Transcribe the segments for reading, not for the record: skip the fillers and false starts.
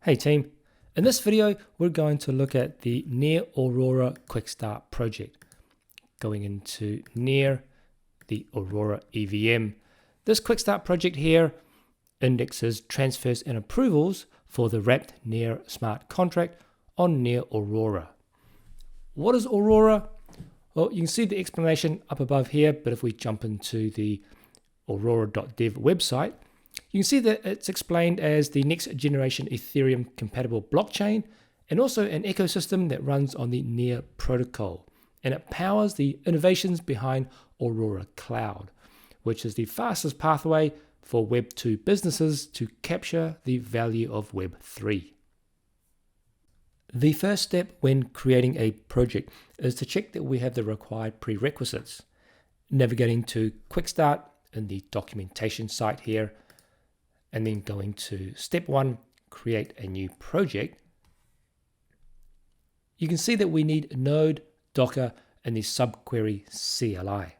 Hey team, in this video we're going to look at the NEAR Aurora quickstart project. Going into NEAR, the Aurora EVM. This quickstart project here indexes transfers and approvals for the wrapped NEAR smart contract on NEAR Aurora. What is Aurora? Well, you can see the explanation up above here, but if we jump into the aurora.dev website, you can see that it's explained as the next generation Ethereum compatible blockchain and also an ecosystem that runs on the NEAR protocol, and it powers the innovations behind Aurora Cloud, which is the fastest pathway for Web 2 businesses to capture the value of Web 3. The first step when creating a project is to check that we have the required prerequisites. Navigating to Quickstart in the documentation site here, and then going to step 1, create a new project. You can see that we need Node, Docker, and the SubQuery CLI.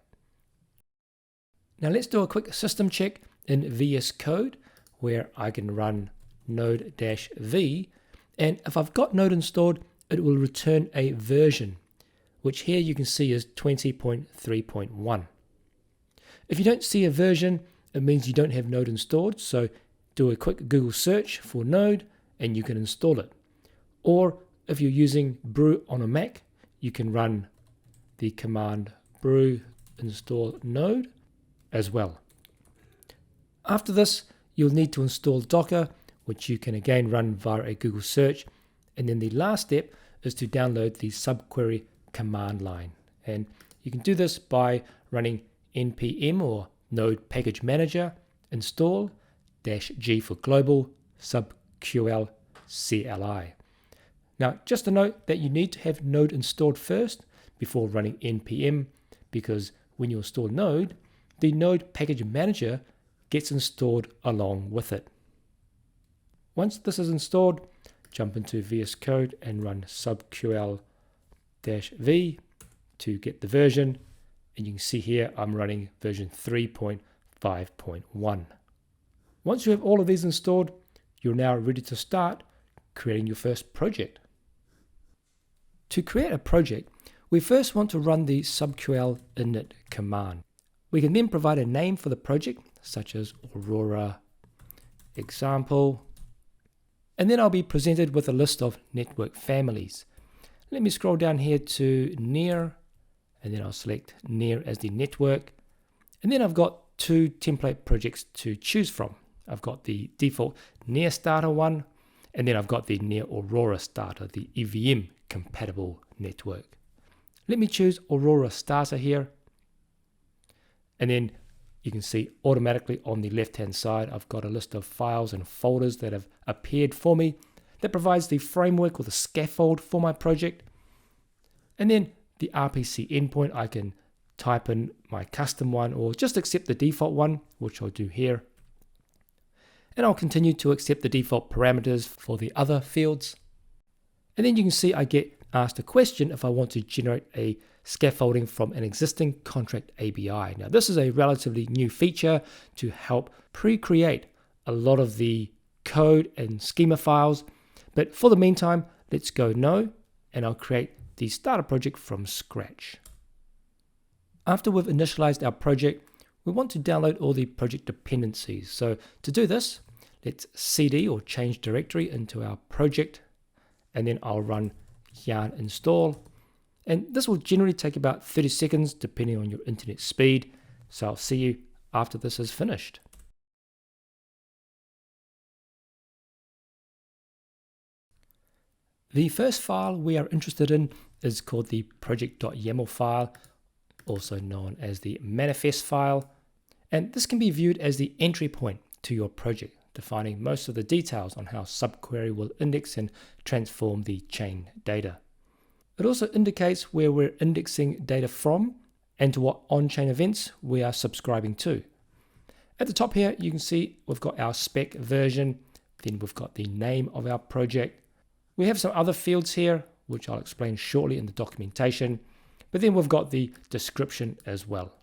Now let's do a quick system check in VS Code where I can run node-v, and if I've got Node installed, it will return a version, which here you can see is 20.3.1. If you don't see a version, it means you don't have Node installed, so do a quick Google search for Node and you can install it. Or if you're using brew on a Mac, you can run the command brew install node as well. After this, you'll need to install Docker, which you can again run via a Google search. And then the last step is to download the SubQuery command line. And you can do this by running npm or node package manager install -g for global subql CLI. Now, just a note that you need to have Node installed first before running npm, because when you install Node, the Node package manager gets installed along with it. Once this is installed, jump into VS Code and run subql-v to get the version, and you can see here I'm running version 3.5.1. Once you have all of these installed, you're now ready to start creating your first project. To create a project, we first want to run the subql init command. We can then provide a name for the project, such as Aurora example, and then I'll be presented with a list of network families. Let me scroll down here to NEAR, and then I'll select NEAR as the network, and then I've got two template projects to choose from. I've got the default NEAR starter one, and then I've got the NEAR Aurora starter, the EVM compatible network. Let me choose Aurora starter here, and then you can see automatically on the left hand side I've got a list of files and folders that have appeared for me that provides the framework or the scaffold for my project. And then the RPC endpoint, I can type in my custom one or just accept the default one, which I'll do here. And I'll continue to accept the default parameters for the other fields. And then you can see I get asked a question if I want to generate a scaffolding from an existing contract ABI. Now this is a relatively new feature to help pre-create a lot of the code and schema files. But for the meantime, let's go no, and I'll create the starter project from scratch. After we've initialized our project, we want to download all the project dependencies. So to do this, let's cd or change directory into our project, and then I'll run yarn install. And this will generally take about 30 seconds depending on your internet speed. So I'll see you after this is finished. The first file we are interested in is called the project.yaml file, also known as the manifest file. And this can be viewed as the entry point to your project, defining most of the details on how subquery will index and transform the chain data. It also indicates where we're indexing data from and to what on-chain events we are subscribing to. At the top here, you can see we've got our spec version, then we've got the name of our project. We have some other fields here, which I'll explain shortly in the documentation, but then we've got the description as well.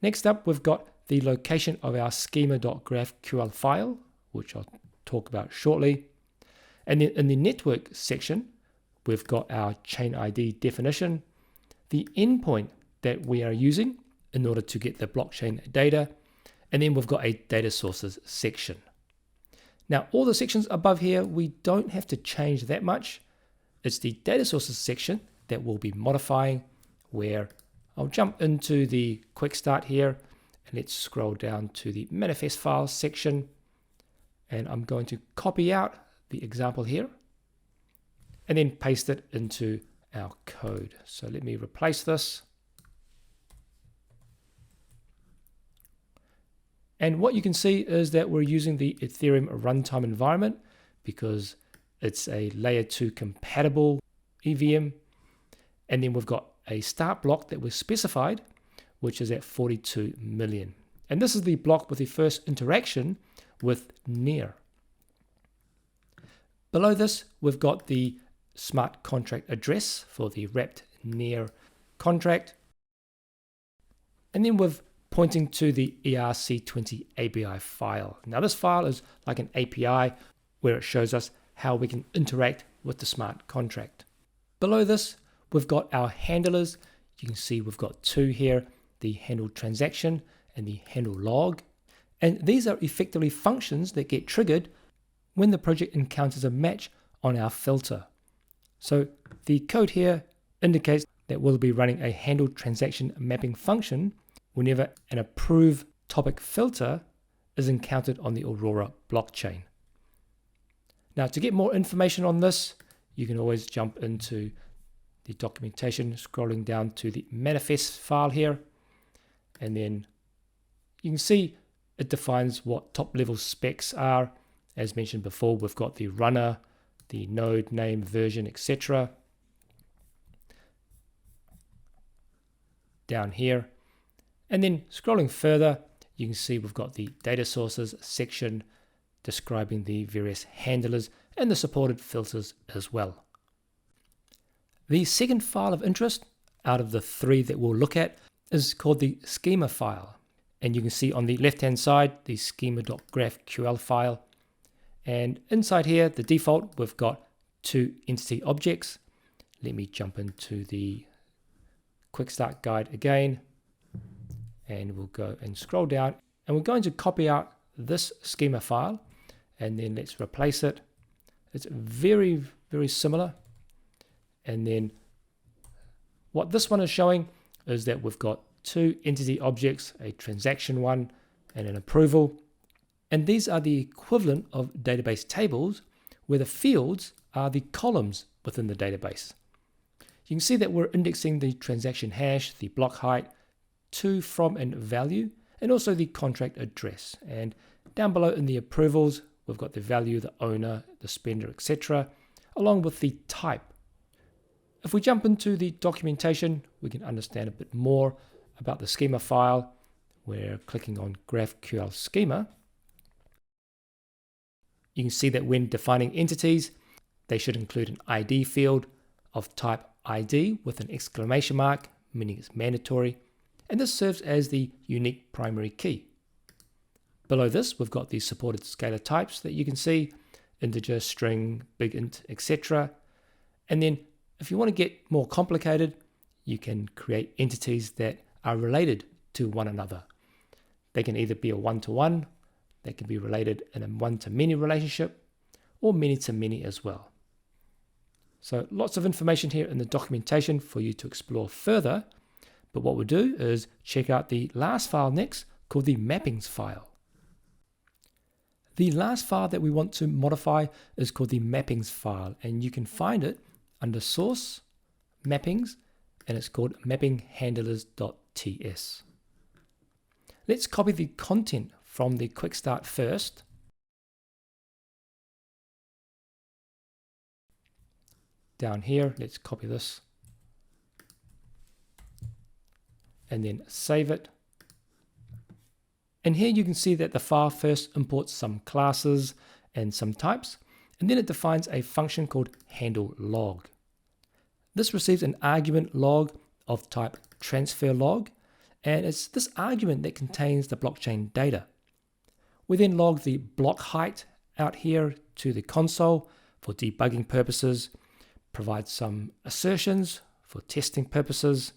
Next up, we've got the location of our schema.graphql file, which I'll talk about shortly. And then in the network section, we've got our chain ID definition, the endpoint that we are using in order to get the blockchain data, and then we've got a data sources section. Now, all the sections above here, we don't have to change that much. It's the data sources section that we'll be modifying, where I'll jump into the quick start here, and let's scroll down to the manifest files section, and I'm going to copy out the example here and then paste it into our code. So let me replace this. And what you can see is that we're using the Ethereum runtime environment because it's a layer 2 compatible EVM. And then we've got a start block that was specified, which is at 42 million. And this is the block with the first interaction with NEAR. Below this, we've got the smart contract address for the wrapped NEAR contract. And then we're pointing to the ERC20 API file. Now this file is like an API where it shows us how we can interact with the smart contract. Below this, we've got our handlers. You can see we've got two here, the handle transaction and the handle log. And these are effectively functions that get triggered when the project encounters a match on our filter. So the code here indicates that we'll be running a handle transaction mapping function whenever an approve topic filter is encountered on the Aurora blockchain. Now, to get more information on this, you can always jump into the documentation, scrolling down to the manifest file here, and then you can see it defines what top level specs are. As mentioned before, we've got the runner, the node name, version, etc. down here. And then scrolling further, you can see we've got the data sources section describing the various handlers and the supported filters as well. The second file of interest out of the three that we'll look at is called the schema file. And you can see on the left-hand side, the schema.graphql file. And inside here, the default, we've got two entity objects. Let me jump into the quick start guide again. And we'll go and scroll down. And we're going to copy out this schema file. And then let's replace it. It's very, very similar. And then what this one is showing is that we've got two entity objects, a transaction one and an approval. And these are the equivalent of database tables where the fields are the columns within the database. You can see that we're indexing the transaction hash, the block height, to, from, and value, and also the contract address. And down below in the approvals, we've got the value, the owner, the spender, etc., along with the type. If we jump into the documentation, we can understand a bit more about the schema file. We're clicking on GraphQL schema. You can see that when defining entities, they should include an ID field of type ID with an exclamation mark, meaning it's mandatory, and this serves as the unique primary key. Below this, we've got the supported scalar types that you can see, integer, string, big int, etc. And then if you want to get more complicated, you can create entities that are related to one another. They can either be a one-to-one, they can be related in a one-to-many relationship, or many-to-many as well. So lots of information here in the documentation for you to explore further. But what we'll do is check out the last file next, called the mappings file. The last file that we want to modify is called the mappings file, and you can find it under source, mappings, and it's called mappinghandlers.ts. Let's copy the content from the quick start first. Down here, let's copy this. And then save it. And here you can see that the file first imports some classes and some types, and then it defines a function called handle log. This receives an argument log of type transfer log, and it's this argument that contains the blockchain data. We then log the block height out here to the console for debugging purposes, provide some assertions for testing purposes,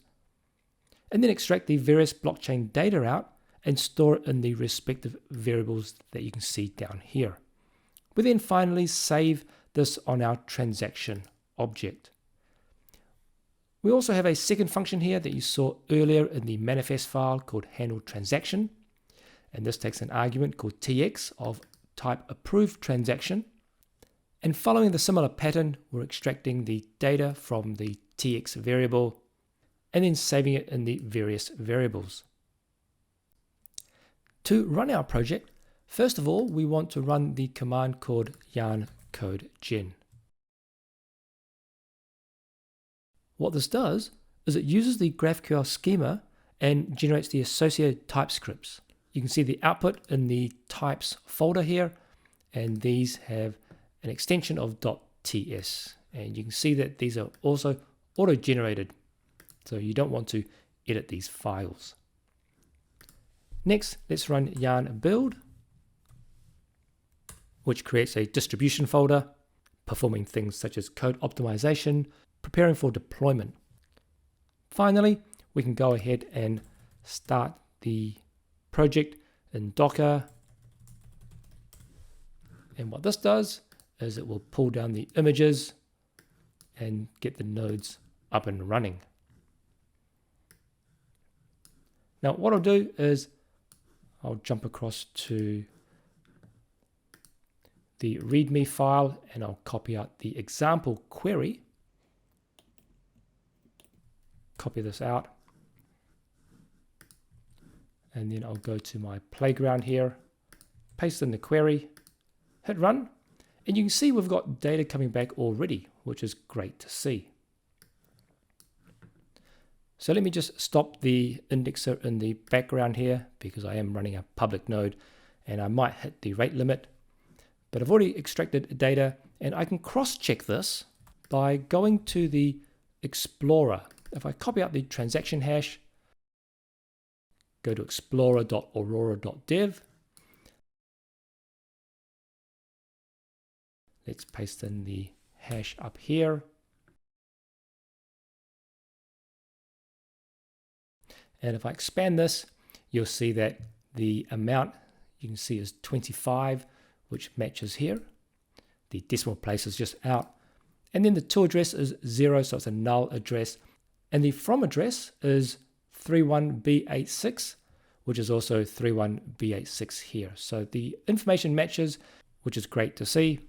and then extract the various blockchain data out and store it in the respective variables that you can see down here. We then finally save this on our transaction object. We also have a second function here that you saw earlier in the manifest file called handle transaction, and this takes an argument called tx of type approved transaction, and following the similar pattern, we're extracting the data from the tx variable and then saving it in the various variables. To run our project, first of all, we want to run the command called yarn code gen. What this does is it uses the GraphQL schema and generates the associated TypeScripts. You can see the output in the types folder here, and these have an extension of .ts, and you can see that these are also auto-generated, so you don't want to edit these files. Next, let's run yarn build, which creates a distribution folder, performing things such as code optimization, preparing for deployment. Finally, we can go ahead and start the project in Docker. And what this does is it will pull down the images and get the nodes up and running. Now, what I'll do is I'll jump across to the README file and I'll copy out the example query. Copy this out. And then I'll go to my playground here, paste in the query, hit run, and you can see we've got data coming back already, which is great to see. So let me just stop the indexer in the background here because I am running a public node and I might hit the rate limit. But I've already extracted data and I can cross-check this by going to the Explorer. If I copy out the transaction hash, go to explorer.aurora.dev. Let's paste in the hash up here. And if I expand this, you'll see that the amount you can see is 25, which matches here. The decimal place is just out. And then the to address is 0, so it's a null address. And the from address is 31B86, which is also 31B86 here. So the information matches, which is great to see.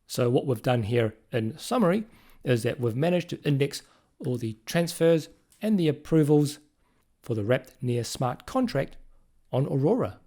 So what we've done here in summary is that we've managed to index all the transfers and the approvals for the wrapped NEAR smart contract on Aurora.